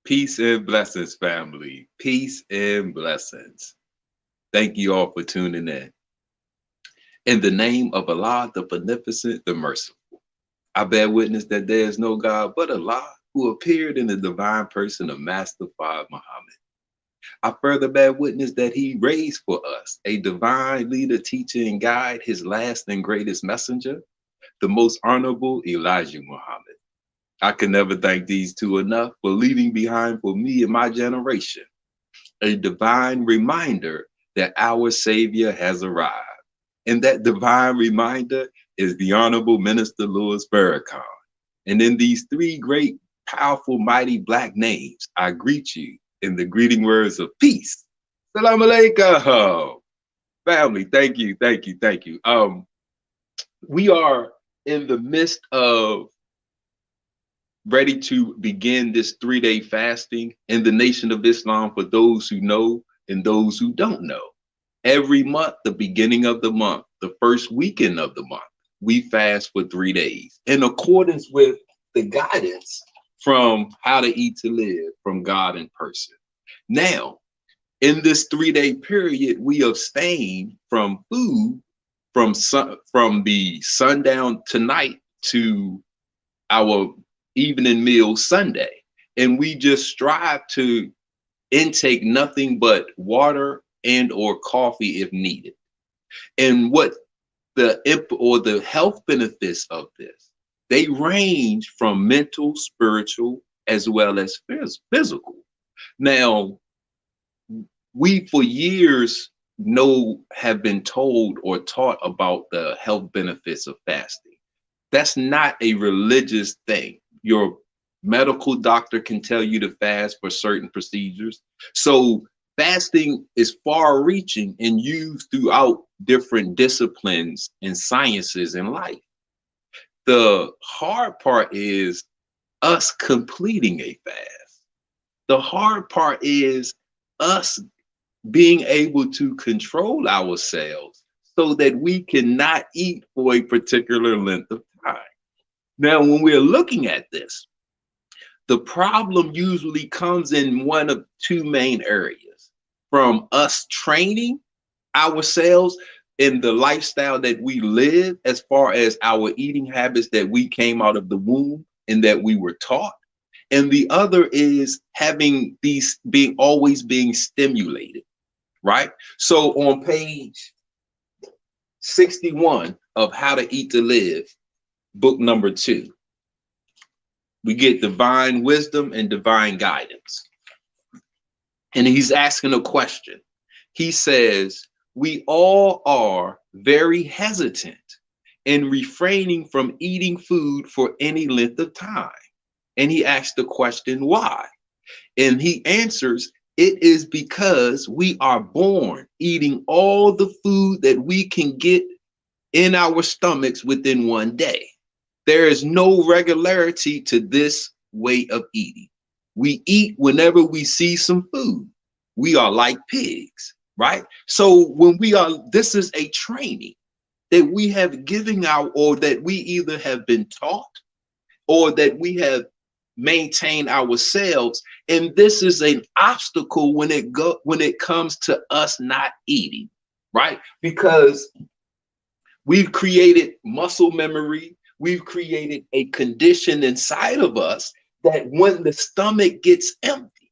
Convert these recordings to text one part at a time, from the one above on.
Peace and blessings, family. Peace and blessings. Thank you all for tuning in. In the name of Allah, the Beneficent, the Merciful, I bear witness that there is no God but Allah, who appeared in the divine person of Master Fard Muhammad. I further bear witness that he raised for us a divine leader, teacher, and guide, his last and greatest messenger, the most honorable Elijah Muhammad. I can never thank these two enough for leaving behind for me and my generation a divine reminder that our Savior has arrived. And that divine reminder is the Honorable Minister Louis Farrakhan. And in these three great, powerful, mighty Black names, I greet you in the greeting words of peace. Salam alaikum. Family, thank you, thank you, thank you. We are in the midst of ready to begin this 3-day fasting in the Nation of Islam for those who know and those who don't know. Every month, the beginning of the month, the first weekend of the month, we fast for 3 days in accordance with the guidance from How to Eat to Live from God in Person. Now, in this 3-day period, we abstain from food from the sundown tonight to our evening meal Sunday. And we just strive to intake nothing but water and or coffee if needed. And what the health benefits of this, they range from mental, spiritual, as well as physical. Now, we for years have been told or taught about the health benefits of fasting. That's not a religious thing. Your medical doctor can tell you to fast for certain procedures. So fasting is far reaching and used throughout different disciplines and sciences in life. The hard part is us completing a fast. The hard part is us being able to control ourselves so that we cannot eat for a particular length of time. Now, when we're looking at this, the problem usually comes in one of two main areas: from us training ourselves in the lifestyle that we live, as far as our eating habits that we came out of the womb and that we were taught. And the other is having these always being stimulated, right? So on page 61 of How to Eat to Live, book number 2, we get divine wisdom and divine guidance. And he's asking a question. He says, we all are very hesitant in refraining from eating food for any length of time. And he asks the question, why? And he answers, it is because we are born eating all the food that we can get in our stomachs within one day. There is no regularity to this way of eating. We eat whenever we see some food. We are like pigs, right? So this is a training that we have given out, or that we either have been taught or that we have maintained ourselves. And this is an obstacle when it comes to us not eating, right? Because we've created muscle memory. We've created a condition inside of us that when the stomach gets empty,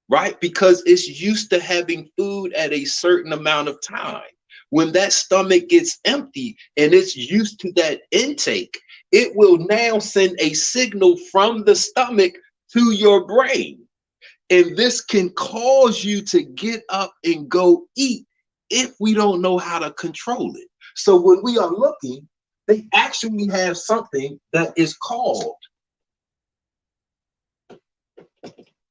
right? Because it's used to having food at a certain amount of time. When that stomach gets empty and it's used to that intake, it will now send a signal from the stomach to your brain. And this can cause you to get up and go eat if we don't know how to control it. So when we are looking, they actually have something that is called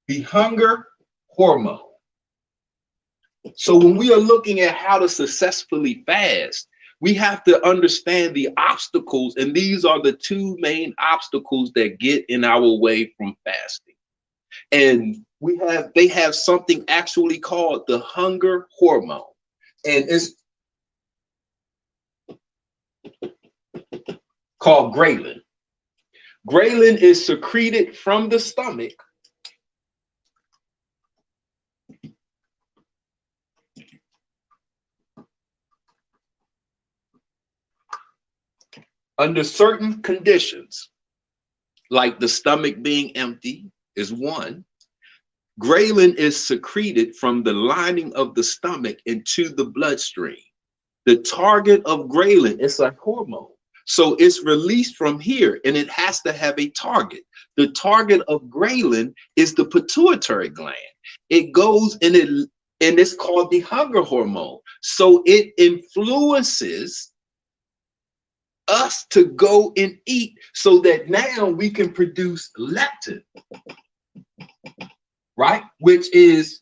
the hunger hormone. So when we are looking at how to successfully fast, we have to understand the obstacles, and these are the two main obstacles that get in our way from fasting. And they have something actually called the hunger hormone, and it's called ghrelin. Ghrelin is secreted from the stomach Under certain conditions, like the stomach being empty is one, ghrelin is secreted from the lining of the stomach into the bloodstream. The target of ghrelin is a hormone. So it's released from here and it has to have a target. The target of ghrelin is the pituitary gland. It goes in it, and it's called the hunger hormone. So it influences us to go and eat so that now we can produce leptin, right? Which is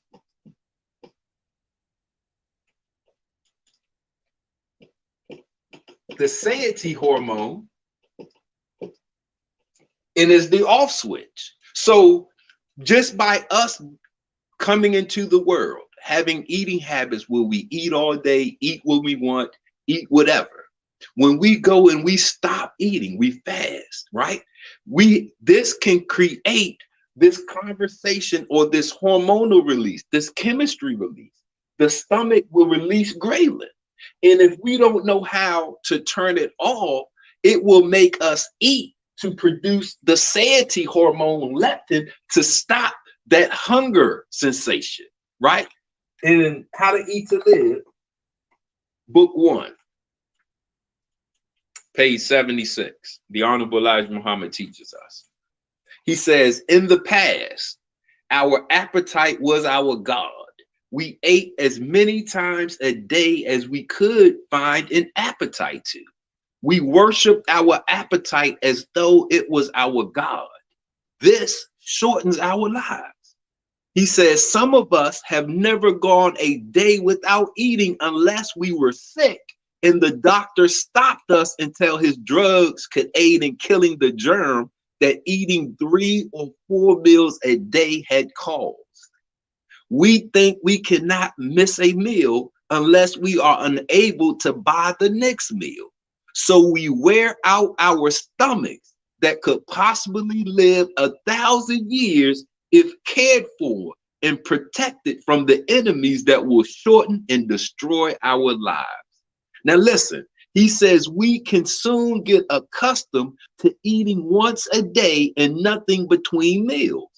the satiety hormone and is the off switch. So just by us coming into the world, having eating habits where we eat all day, eat what we want, eat whatever. When we go and we stop eating, we fast, right? This can create this conversation or this hormonal release, this chemistry release. The stomach will release ghrelin. And if we don't know how to turn it off, it will make us eat to produce the satiety hormone leptin to stop that hunger sensation, right? In How to Eat to Live, book 1, page 76, the Honorable Elijah Muhammad teaches us. He says, in the past, our appetite was our God. We ate as many times a day as we could find an appetite to. We worshiped our appetite as though it was our God. This shortens our lives. He says, some of us have never gone a day without eating unless we were sick and the doctor stopped us until his drugs could aid in killing the germ that eating 3 or 4 meals a day had caused. We think we cannot miss a meal unless we are unable to buy the next meal. So we wear out our stomachs that could possibly live 1,000 years if cared for and protected from the enemies that will shorten and destroy our lives. Now listen, he says we can soon get accustomed to eating once a day and nothing between meals.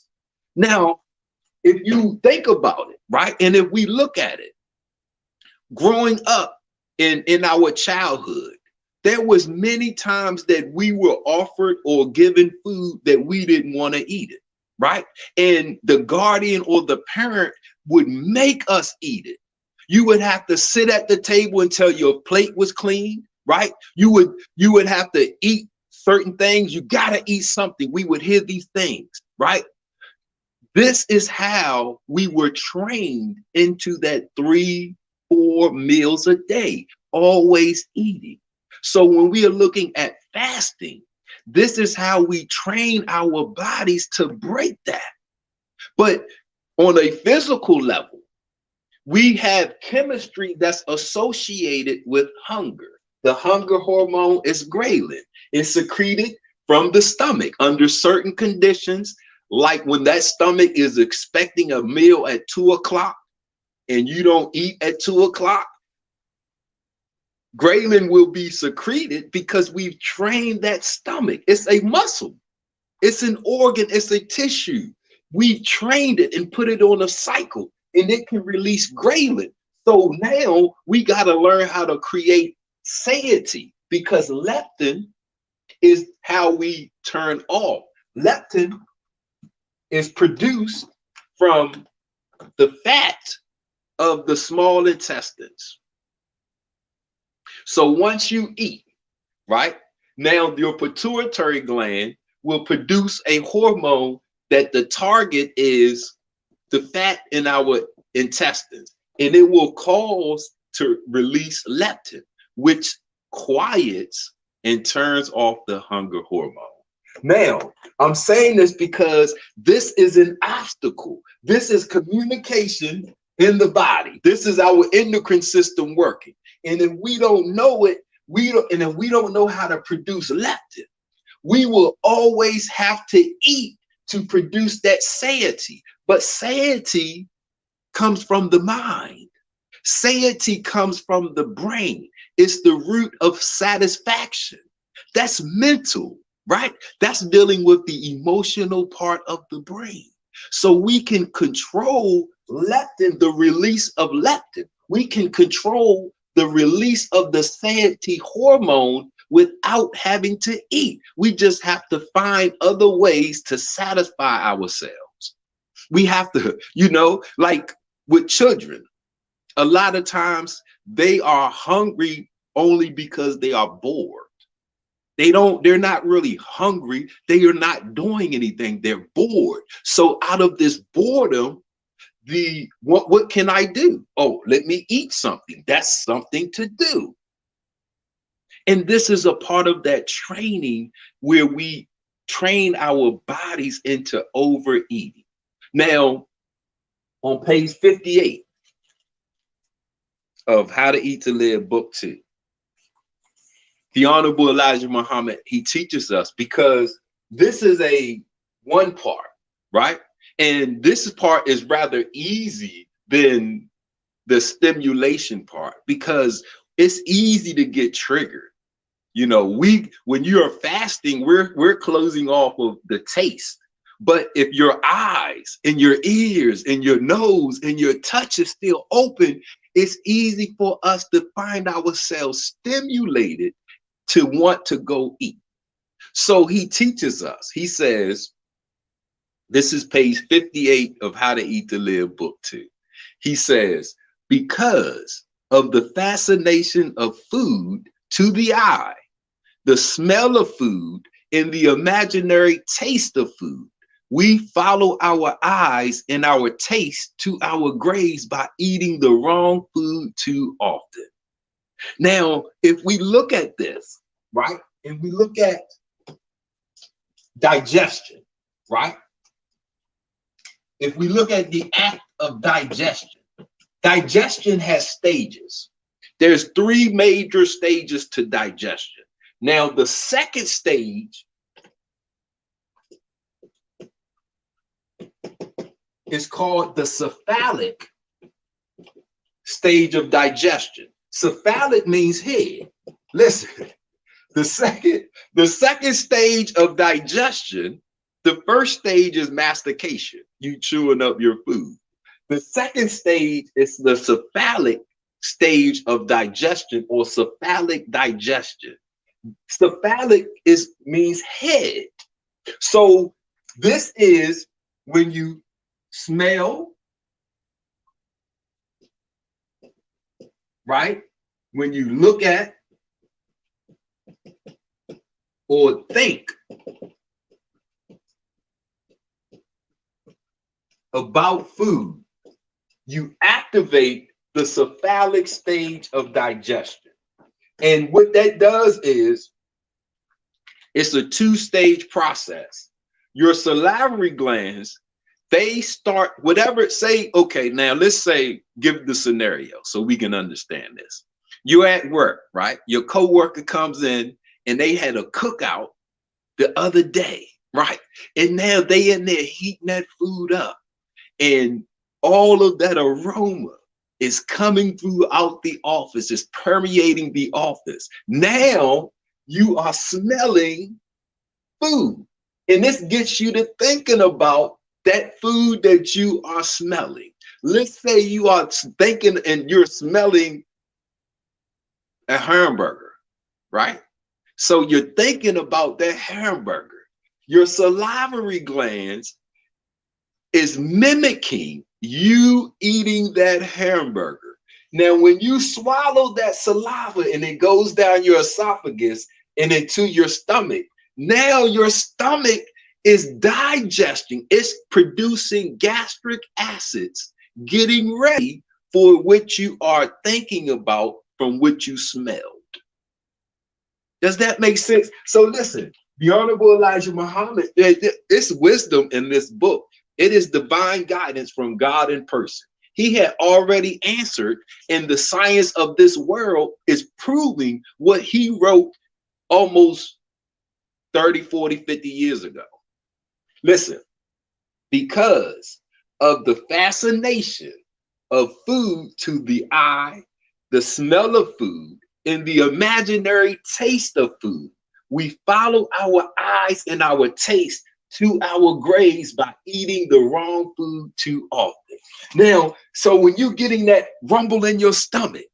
Now, if you think about it, right, and if we look at it, growing up in our childhood, there was many times that we were offered or given food that we didn't want to eat it, right? And the guardian or the parent would make us eat it. You would have to sit at the table until your plate was clean, right? You would have to eat certain things. You got to eat something. We would hear these things, right? This is how we were trained into that 3, 4 meals a day, always eating. So when we are looking at fasting, this is how we train our bodies to break that. But on a physical level, we have chemistry that's associated with hunger. The hunger hormone is ghrelin. It's secreted from the stomach under certain conditions, like when that stomach is expecting a meal at 2 o'clock and you don't eat at 2 o'clock. Ghrelin will be secreted because we've trained that stomach. It's a muscle. It's an organ. It's a tissue. We trained it and put it on a cycle, and it can release ghrelin. So now we got to learn how to create satiety, because leptin is how we turn off. Leptin is produced from the fat of the small intestines. So once you eat, right, now your pituitary gland will produce a hormone that the target is the fat in our intestines, and it will cause to release leptin, which quiets and turns off the hunger hormone. Now, I'm saying this because this is an obstacle. This is communication in the body. This is our endocrine system working. And if we don't know it, and if we don't know how to produce leptin, we will always have to eat to produce that satiety. But satiety comes from the mind. Satiety comes from the brain. It's the root of satisfaction. That's mental, right? That's dealing with the emotional part of the brain. So we can control leptin, the release of leptin. We can control the release of the satiety hormone without having to eat. We just have to find other ways to satisfy ourselves. We have to, like with children, a lot of times they are hungry only because they are bored. They're not really hungry. They are not doing anything. They're bored. So out of this boredom, what can I do? Oh, let me eat something. That's something to do. And this is a part of that training where we train our bodies into overeating. Now, on page 58 of How to Eat to Live, book 2, the Honorable Elijah Muhammad, he teaches us, because this is a one part, right? And this part is rather easy than the stimulation part, because it's easy to get triggered. When you are fasting, we're closing off of the taste. But if your eyes and your ears and your nose and your touch is still open, it's easy for us to find ourselves stimulated to want to go eat. So he teaches us, he says, this is page 58 of How to Eat to Live, book 2. He says, because of the fascination of food to the eye, the smell of food, and the imaginary taste of food, we follow our eyes and our taste to our graves by eating the wrong food too often. Now, if we look at this, right, and we look at digestion, right? If we look at the act of digestion, digestion has stages. There's 3 major stages to digestion. Now, the second stage is called the cephalic stage of digestion. Cephalic means head. Listen, the second stage of digestion, the first stage is mastication, you chewing up your food. The second stage is the cephalic stage of digestion, or cephalic digestion. Cephalic means head. So this is when you smell, right? When you look at or think about food, you activate the cephalic stage of digestion. And what that does is, it's a 2-stage process. Your salivary glands, they start whatever, okay, now let's say, give the scenario so we can understand this. You're at work, right? Your coworker comes in and they had a cookout the other day, right? And now they in there heating that food up, and all of that aroma is coming throughout the office, is permeating the office. Now you are smelling food, and this gets you to thinking about that food that you are smelling. Let's say you are thinking and you're smelling a hamburger, right? So you're thinking about that hamburger. Your salivary glands is mimicking you eating that hamburger. Now, when you swallow that saliva and it goes down your esophagus and into your stomach, now your stomach is digesting, it's producing gastric acids, getting ready for what you are thinking about from what you smelled. Does that make sense? So listen, the Honorable Elijah Muhammad, it's wisdom in this book. It is divine guidance from God in person. He had already answered, and the science of this world is proving what he wrote almost 30, 40, 50 years ago. Listen, because of the fascination of food to the eye, the smell of food, and the imaginary taste of food, We follow our eyes and our taste to our graves by eating the wrong food too often. Now, so when you're getting that rumble in your stomach,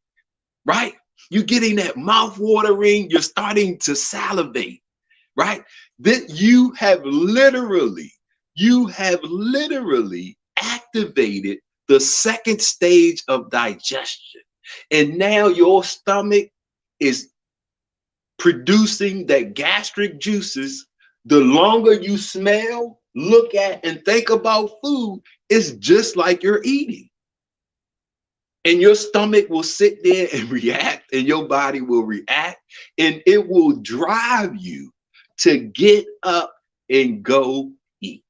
right? You're getting that mouth watering, you're starting to salivate, right? That you have literally activated the second stage of digestion. And now your stomach is producing that gastric juices. The longer you smell, look at, and think about food, it's just like you're eating. And your stomach will sit there and react, and your body will react, and it will drive you to get up and go eat.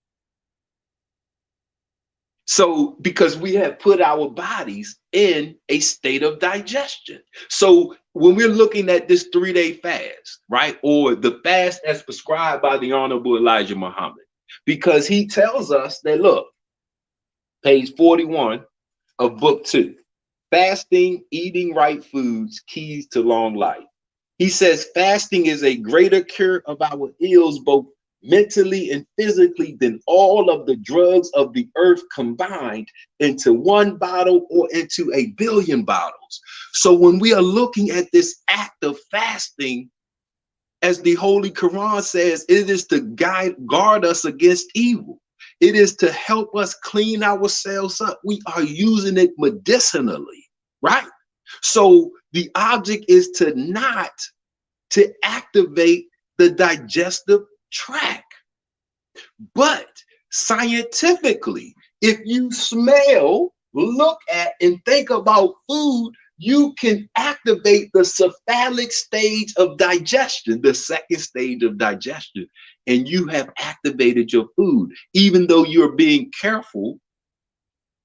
So, because we have put our bodies in a state of digestion. So, when we're looking at this 3-day fast, right, or the fast as prescribed by the Honorable Elijah Muhammad, because he tells us that, look, page 41 of book 2, fasting, eating right foods, keys to long life. He says fasting is a greater cure of our ills, both mentally and physically, than all of the drugs of the earth combined into one bottle or into a billion bottles. So when we are looking at this act of fasting, as the Holy Quran says, it is to guard us against evil. It is to help us clean ourselves up. We are using it medicinally, right? So the object is to activate the digestive tract. But scientifically, if you smell, look at, and think about food, you can activate the cephalic stage of digestion, the second stage of digestion, and you have activated your food, even though you're being careful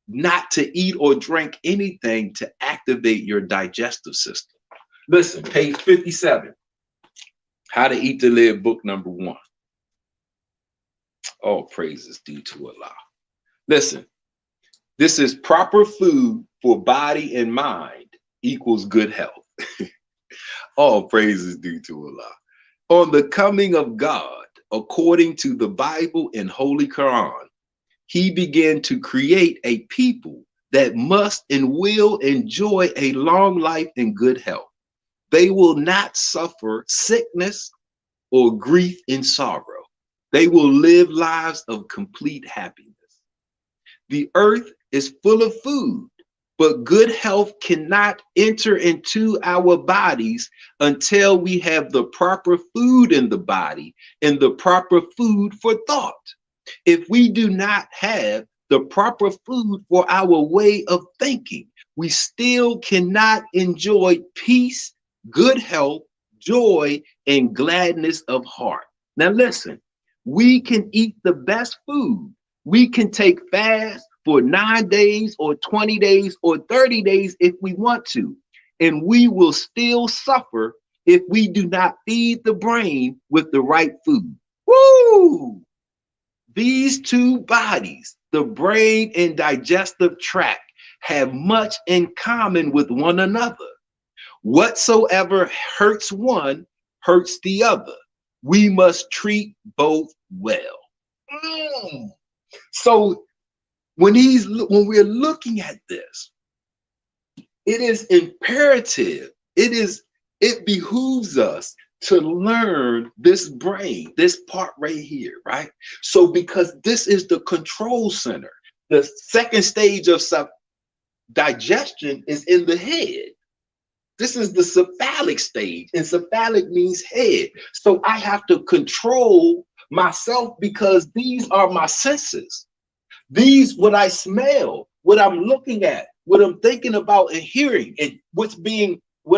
not to eat or drink anything to activate your digestive system. Listen, page 57, How to Eat to Live, book number 1. All praises due to Allah. Listen, this is proper food for body and mind equals good health. All praises due to Allah. On the coming of God, according to the Bible and Holy Quran, he began to create a people that must and will enjoy a long life and good health. They will not suffer sickness or grief and sorrow. They will live lives of complete happiness. The earth is full of food, but good health cannot enter into our bodies until we have the proper food in the body and the proper food for thought. If we do not have the proper food for our way of thinking, we still cannot enjoy peace, good health, joy, and gladness of heart. Now listen, we can eat the best food. We can take fast for 9 days or 20 days or 30 days if we want to, and we will still suffer if we do not feed the brain with the right food. Woo! These two bodies, the brain and digestive tract, have much in common with one another. Whatsoever hurts one hurts the other. We must treat both well. So when we're looking at this, it is imperative. It behooves us to learn this brain, this part right here, right? So because this is the control center, the second stage of digestion is in the head. This is the cephalic stage, and cephalic means head. So I have to control myself because these are my senses. These, what I smell, what I'm looking at, what I'm thinking about and hearing, and what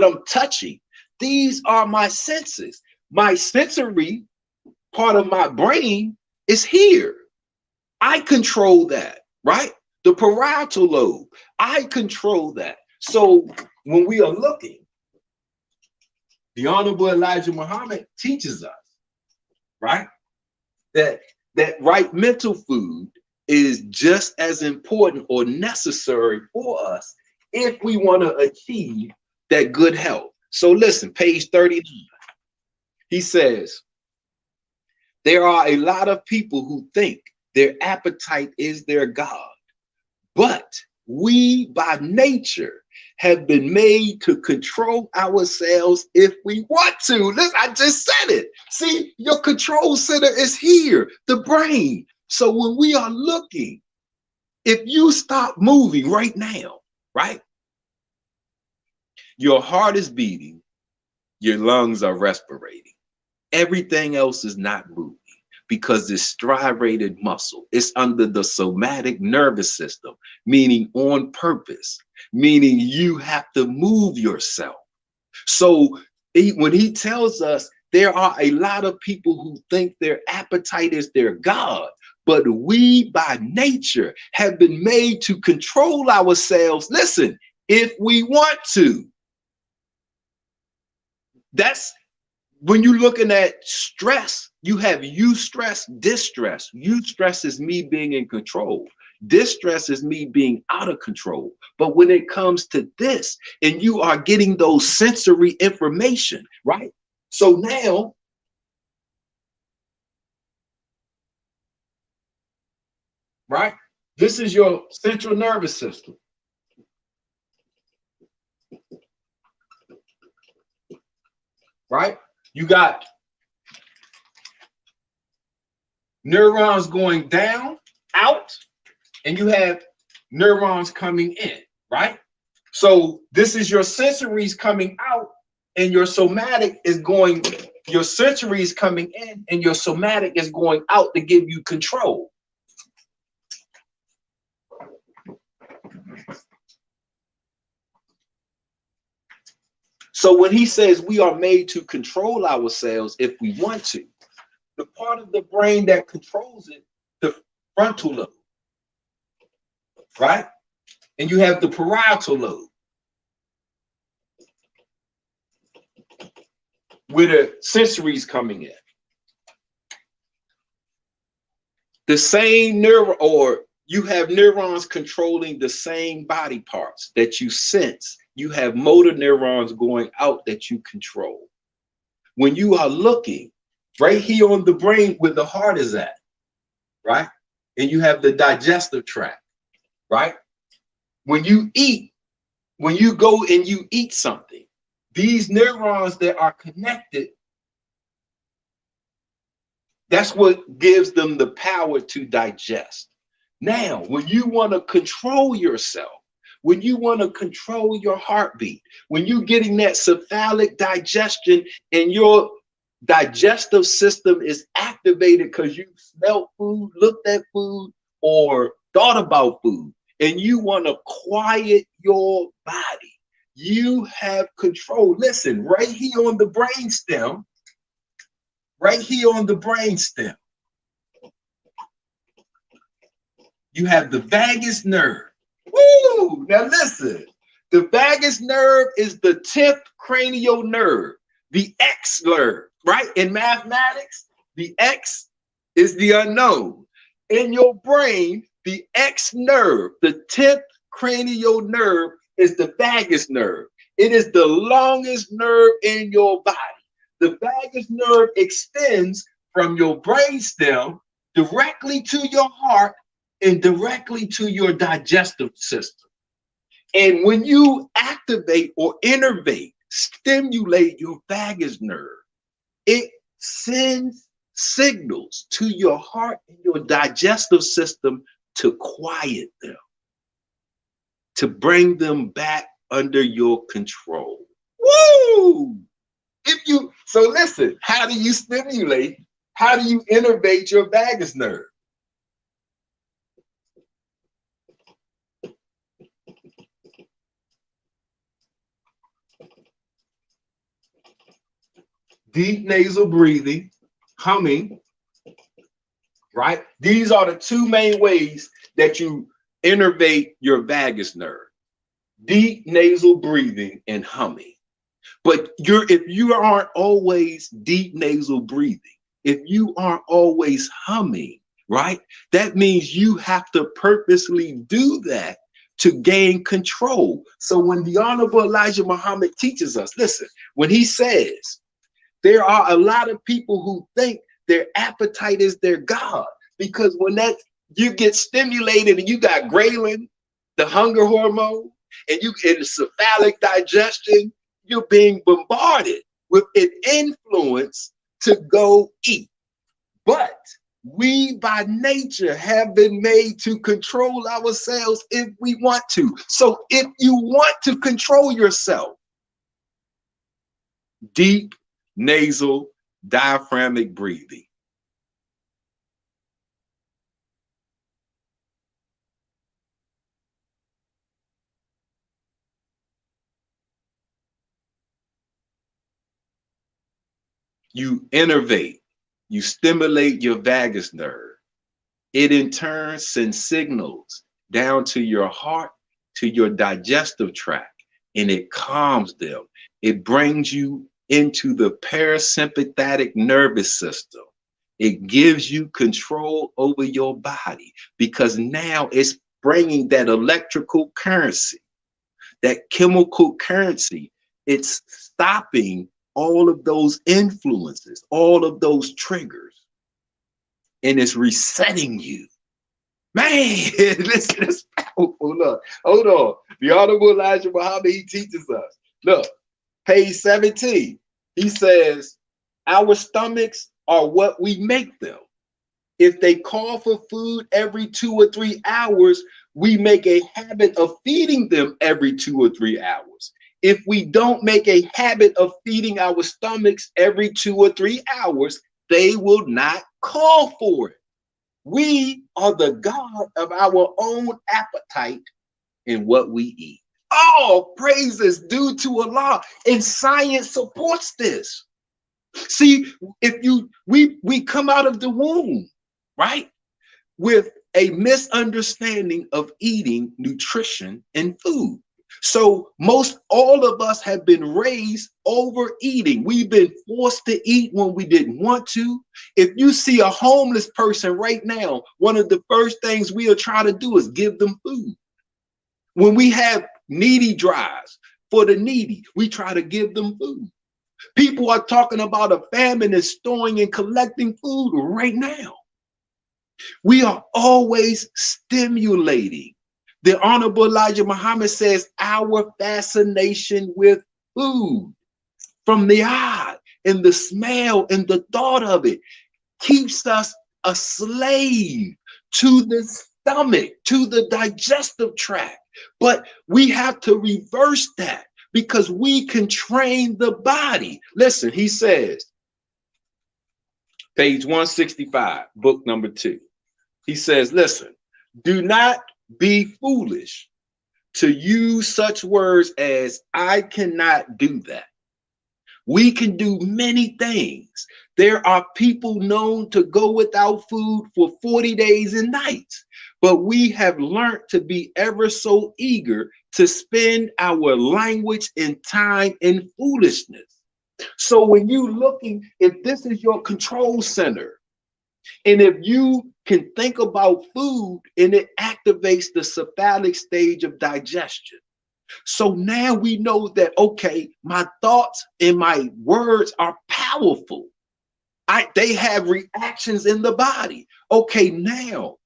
I'm touching. These are my senses. My sensory part of my brain is here. I control that, right? The parietal lobe, I control that. So when we are looking, the Honorable Elijah Muhammad teaches us, right, that right mental food is just as important or necessary for us if we want to achieve that good health. So listen, page 39. He says, there are a lot of people who think their appetite is their God, but we by nature have been made to control ourselves if we want to. Listen, I just said it. See, your control center is here, the brain. So when we are looking, if you stop moving right now, right? Your heart is beating, your lungs are respirating. Everything else is not moving because it's striated muscle. It's under the somatic nervous system, meaning on purpose, meaning you have to move yourself. So when he tells us there are a lot of people who think their appetite is their God, but we by nature have been made to control ourselves. Listen, if we want to. That's when you're looking at stress, you have eustress, distress. Eustress is me being in control. Distress is me being out of control. But when it comes to this, and you are getting those sensory information, right? So now, right? This is your central nervous system. Right? You got neurons going down, out, and you have neurons coming in, right? So this is your sensories coming out, and your somatic is going, your sensories coming in, and your somatic is going out to give you control. So when he says we are made to control ourselves if we want to, the part of the brain that controls it, the frontal lobe, right? And you have the parietal lobe, where the sensories coming in. The same neuron, or you have neurons controlling the same body parts that you sense. You have motor neurons going out that you control. When you are looking right here on the brain where the heart is at, right? And you have the digestive tract, right? When you eat, when you go and you eat something, these neurons that are connected, that's what gives them the power to digest. Now, when you want to control yourself, when you want to control your heartbeat, when you're getting that cephalic digestion and your digestive system is activated because you smelled food, looked at food, or thought about food, and you want to quiet your body, you have control. Listen, right here on the brain stem, right here on the brain stem, you have the vagus nerve. Woo! Now listen, the vagus nerve is the 10th cranial nerve, the X nerve, right? In mathematics, the X is the unknown. In your brain, the X nerve, the 10th cranial nerve, is the vagus nerve. It is the longest nerve in your body. The vagus nerve extends from your brainstem directly to your heart and directly to your digestive system. And when you activate or innervate, stimulate your vagus nerve, it sends signals to your heart and your digestive system to quiet them, to bring them back under your control. Woo! So listen, how do you stimulate? How do you innervate your vagus nerve? Deep nasal breathing, humming, right? These are the two main ways that you innervate your vagus nerve. Deep nasal breathing and humming. But if you aren't always deep nasal breathing, if you aren't always humming, right? That means you have to purposely do that to gain control. So when the Honorable Elijah Muhammad teaches us, listen, when he says There are a lot of people who think their appetite is their God, because when that you get stimulated and you got ghrelin, the hunger hormone, and you in the cephalic digestion, you're being bombarded with an influence to go eat. But we by nature have been made to control ourselves if we want to. So if you want to control yourself, deep nasal diaphragmatic breathing. You innervate, you stimulate your vagus nerve. It in turn sends signals down to your heart, to your digestive tract, and it calms them. It brings you into the parasympathetic nervous system. It gives you control over your body, because now it's bringing that electrical currency, that chemical currency. It's stopping all of those influences, all of those triggers, and it's resetting you. Man, listen, it's powerful. Look, hold on. The Honorable Elijah Muhammad, he teaches us. Look, page 17. He says, our stomachs are what we make them. If they call for food every 2 or 3 hours, we make a habit of feeding them every 2 or 3 hours. If we don't make a habit of feeding our stomachs every 2 or 3 hours, they will not call for it. We are the God of our own appetite in what we eat. All praises due to Allah, and science supports this. See, if we come out of the womb, right, with a misunderstanding of eating, nutrition, and food. So most all of us have been raised overeating. We've been forced to eat when we didn't want to. If you see a homeless person right now, one of the first things we'll try to do is give them food. When we have needy drives for the needy, we try to give them food. People are talking about a famine and storing and collecting food right now. We are always stimulating. The Honorable Elijah Muhammad says our fascination with food, from the eye and the smell and the thought of it, keeps us a slave to the stomach, to the digestive tract. But we have to reverse that, because we can train the body. Listen, he says, page 165, book number 2. He says, listen, do not be foolish to use such words as I cannot do that. We can do many things. There are people known to go without food for 40 days and nights, but we have learned to be ever so eager to spend our language and time in foolishness. So when you're looking, if this is your control center, and if you can think about food, and it activates the cephalic stage of digestion. So now we know that, okay, my thoughts and my words are powerful. They have reactions in the body. Okay, now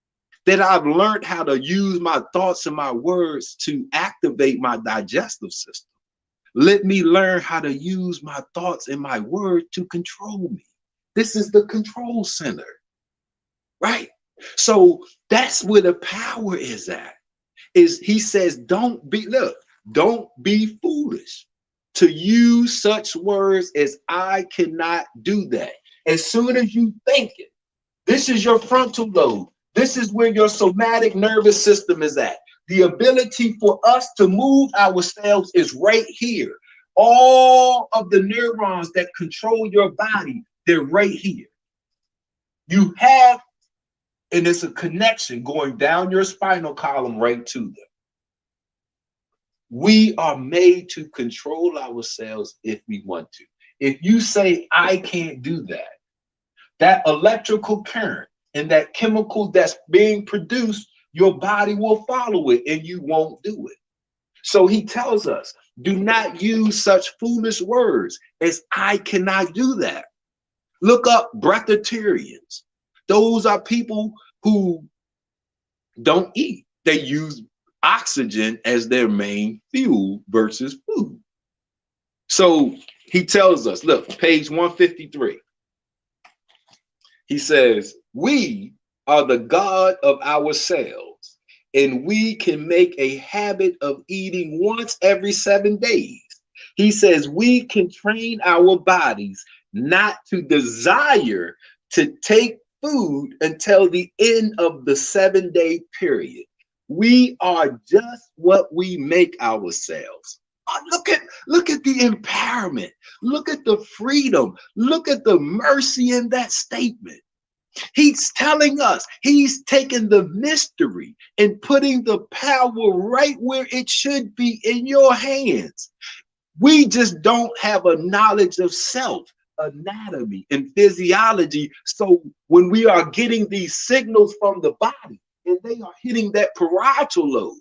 that I've learned how to use my thoughts and my words to activate my digestive system, let me learn how to use my thoughts and my words to control me. This is the control center. Right? So that's where the power is at. Is he says, don't be foolish to use such words as I cannot do that. As soon as you think it, this is your frontal lobe. This is where your somatic nervous system is at. The ability for us to move ourselves is right here. All of the neurons that control your body, they're right here. You have, and it's a connection going down your spinal column right to them. We are made to control ourselves if we want to. If you say, I can't do that, that electrical current and that chemical that's being produced, your body will follow it and you won't do it. So he tells us, Do not use such foolish words as I cannot do that. Look up breatharians. Those are people who don't eat. They use oxygen as their main fuel versus food. So he tells us, look, page 153. He says, we are the God of ourselves, and we can make a habit of eating once every 7 days. He says, we can train our bodies not to desire to take food until the end of the 7-day period. We are just what we make ourselves. Oh, look at the empowerment. Look at the freedom. Look at the mercy in that statement. He's telling us, he's taking the mystery and putting the power right where it should be, in your hands. We just don't have a knowledge of self, anatomy, and physiology. So when we are getting these signals from the body and they are hitting that parietal lobe,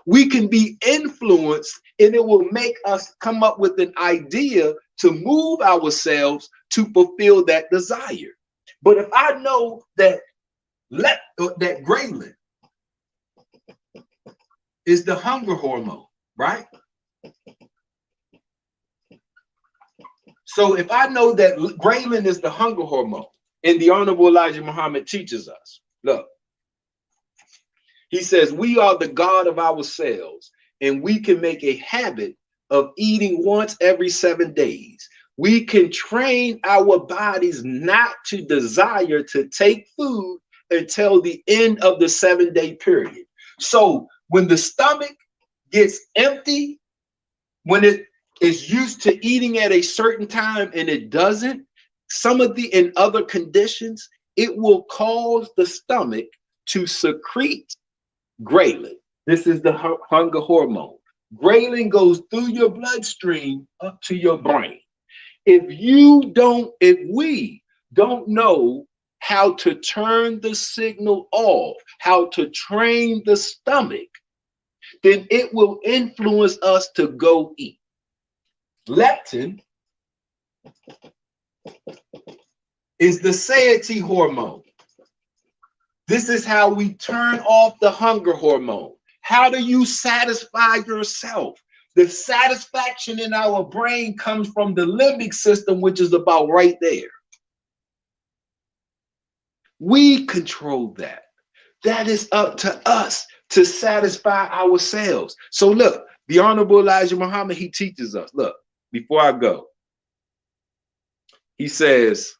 we can be influenced, and it will make us come up with an idea to move ourselves to fulfill that desire. But if I know that that ghrelin is the hunger hormone, right? So if I know that ghrelin is the hunger hormone, and the Honorable Elijah Muhammad teaches us, look, he says, we are the God of ourselves, and we can make a habit of eating once every 7 days. We can train our bodies not to desire to take food until the end of the 7-day period. So when the stomach gets empty, when it is used to eating at a certain time and it doesn't, some of the in other conditions, it will cause the stomach to secrete ghrelin. This is the hunger hormone. Ghrelin goes through your bloodstream up to your brain. If we don't know how to turn the signal off, how to train the stomach, then it will influence us to go eat. Leptin is the satiety hormone. This is how we turn off the hunger hormone. How do you satisfy yourself? The satisfaction in our brain comes from the limbic system, which is about right there. We control that. That is up to us to satisfy ourselves. So look, the Honorable Elijah Muhammad, he teaches us, look, before I go, he says,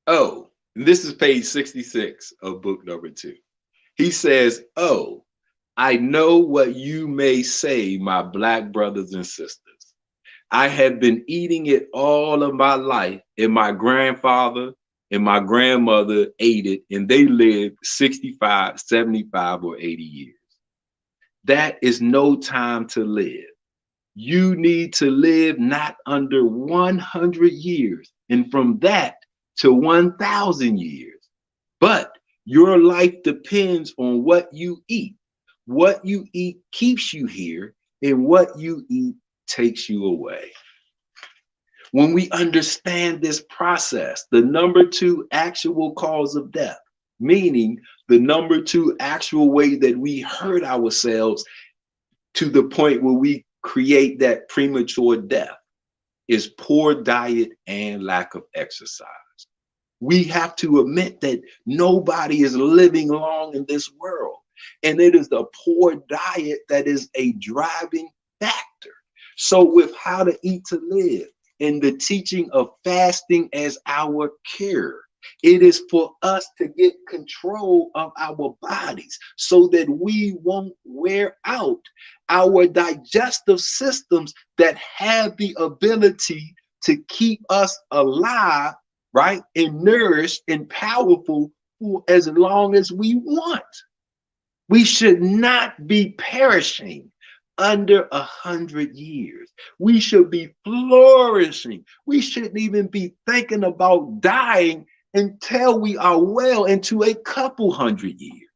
oh, this is page 66 of book number 2. He says, oh, I know what you may say, my Black brothers and sisters. I have been eating it all of my life, and my grandfather and my grandmother ate it, and they lived 65, 75, or 80 years. That is no time to live. You need to live not under 100 years, and from that to 1,000 years. But your life depends on what you eat. What you eat keeps you here, and what you eat takes you away. When we understand this process, the number 2 actual cause of death, meaning the number 2 actual way that we hurt ourselves to the point where we create that premature death, is poor diet and lack of exercise. We have to admit that nobody is living long in this world, and it is the poor diet that is a driving factor. So with how to eat to live and the teaching of fasting as our cure, it is for us to get control of our bodies so that we won't wear out our digestive systems that have the ability to keep us alive, right, and nourished and powerful for as long as we want. We should not be perishing under 100 years. We should be flourishing. We shouldn't even be thinking about dying until we are well into a couple hundred years.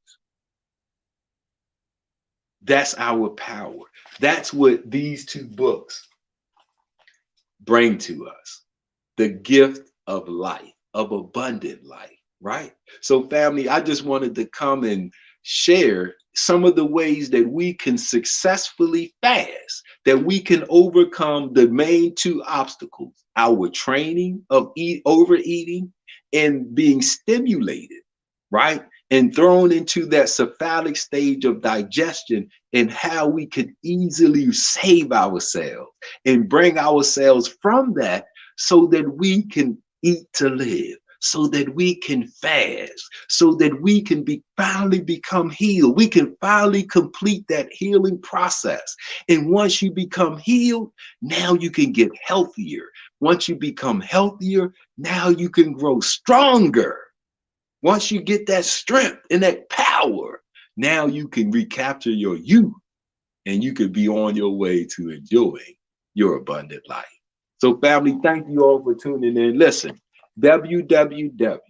That's our power. That's what these two books bring to us. The gift of life, of abundant life, right? So, family, I just wanted to come and share some of the ways that we can successfully fast, that we can overcome the main two obstacles, our training of overeating and being stimulated, right? And thrown into that cephalic stage of digestion, and how we could easily save ourselves and bring ourselves from that so that we can eat to live, so that we can fast, so that we can finally become healed. We can finally complete that healing process. And once you become healed, now you can get healthier. Once you become healthier, now you can grow stronger. Once you get that strength and that power, now you can recapture your youth and you could be on your way to enjoying your abundant life. So, family, thank you all for tuning in. Listen, www.noi.org,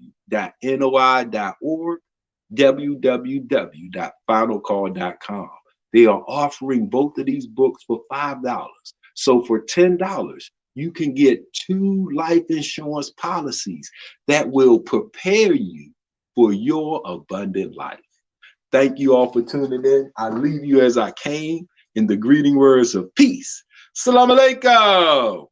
www.finalcall.com. They are offering both of these books for $5. So for $10, you can get 2 life insurance policies that will prepare you for your abundant life. Thank you all for tuning in. I leave you as I came in the greeting words of peace. Salam alaikum.